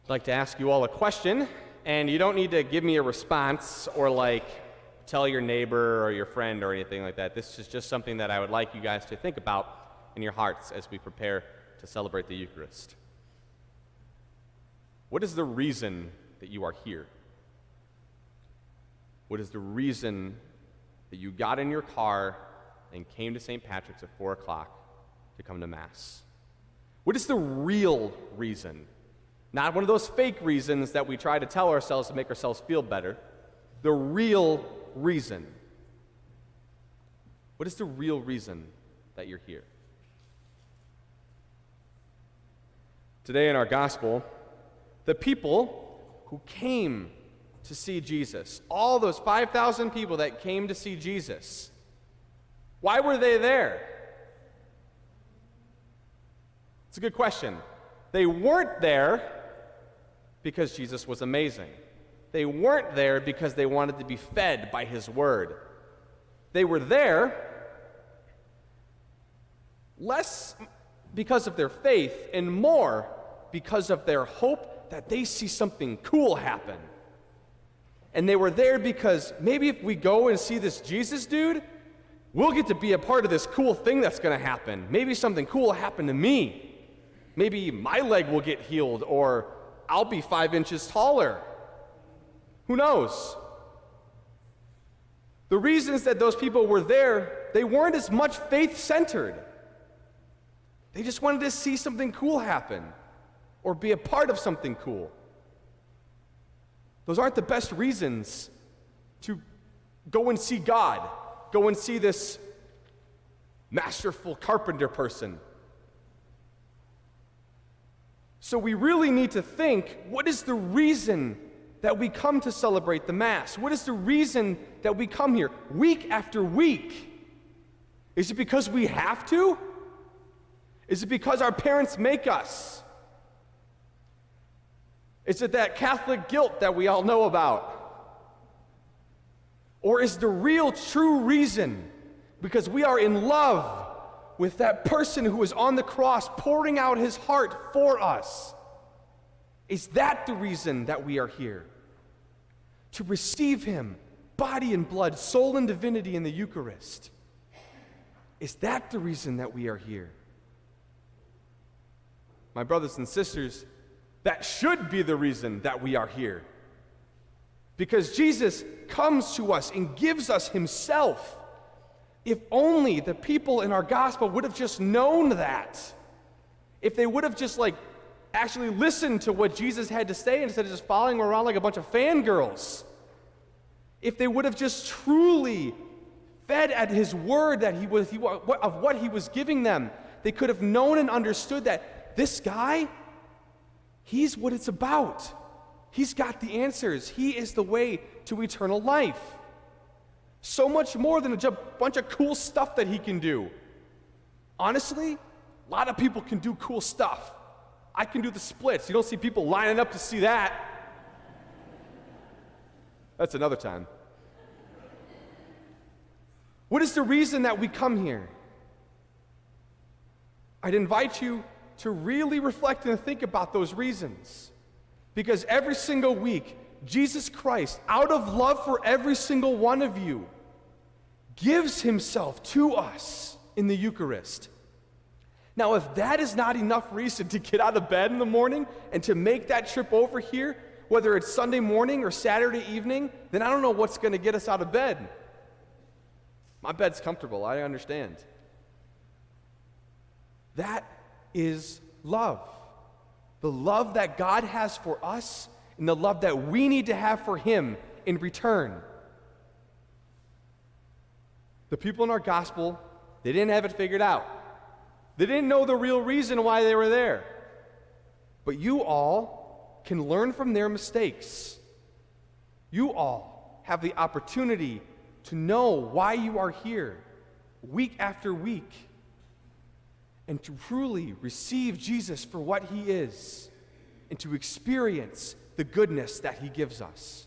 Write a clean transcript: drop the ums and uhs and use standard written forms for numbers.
I'd like to ask you all a question, and you don't need to give me a response or tell your neighbor or your friend or anything like that. This is just something that I would like you guys to think about in your hearts as we prepare to celebrate the Eucharist. What is the reason that you are here? What is the reason that you got in your car and came to St. Patrick's at 4 o'clock to come to Mass? What is the real reason? Not one of those fake reasons that we try to tell ourselves to make ourselves feel better. The real reason. What is the real reason that you're here? Today in our gospel, the people who came to see Jesus, all those 5,000 people that came to see Jesus, why were they there? It's a good question. They weren't there because Jesus was amazing. They weren't there because they wanted to be fed by his word. They were there less because of their faith and more because of their hope that they see something cool happen. And they were there because maybe if we go and see this Jesus dude, we'll get to be a part of this cool thing that's going to happen. Maybe something cool will happen to me. Maybe my leg will get healed, or I'll be 5 inches taller. Who knows? The reasons that those people were there, they weren't as much faith-centered. They just wanted to see something cool happen or be a part of something cool. Those aren't the best reasons to go and see God, go and see this masterful carpenter person. So we really need to think, what is the reason that we come to celebrate the Mass? What is the reason that we come here week after week? Is it because we have to? Is it because our parents make us? Is it that Catholic guilt that we all know about? Or is the real, true reason because we are in love with that person who was on the cross pouring out his heart for us? Is that the reason that we are here? To receive him, body and blood, soul and divinity in the Eucharist. Is that the reason that we are here? My brothers and sisters, that should be the reason that we are here. Because Jesus comes to us and gives us himself. If only the people in our gospel would have just known that. If they would have just actually listened to what Jesus had to say instead of just following around like a bunch of fangirls. If they would have just truly fed at his word that of what he was giving them, they could have known and understood that this guy, he's what it's about. He's got the answers. He is the way to eternal life. So much more than a bunch of cool stuff that he can do. Honestly, a lot of people can do cool stuff. I can do the splits. You don't see people lining up to see that. That's another time. What is the reason that we come here? I'd invite you to really reflect and think about those reasons. Because every single week, Jesus Christ, out of love for every single one of you, gives himself to us in the Eucharist. Now, if that is not enough reason to get out of bed in the morning and to make that trip over here, whether it's Sunday morning or Saturday evening, then I don't know what's going to get us out of bed. My bed's comfortable, I understand. That is love. The love that God has for us and the love that we need to have for him in return. The people in our gospel, they didn't have it figured out. They didn't know the real reason why they were there. But you all can learn from their mistakes. You all have the opportunity to know why you are here week after week and to truly receive Jesus for what he is and to experience the goodness that he gives us.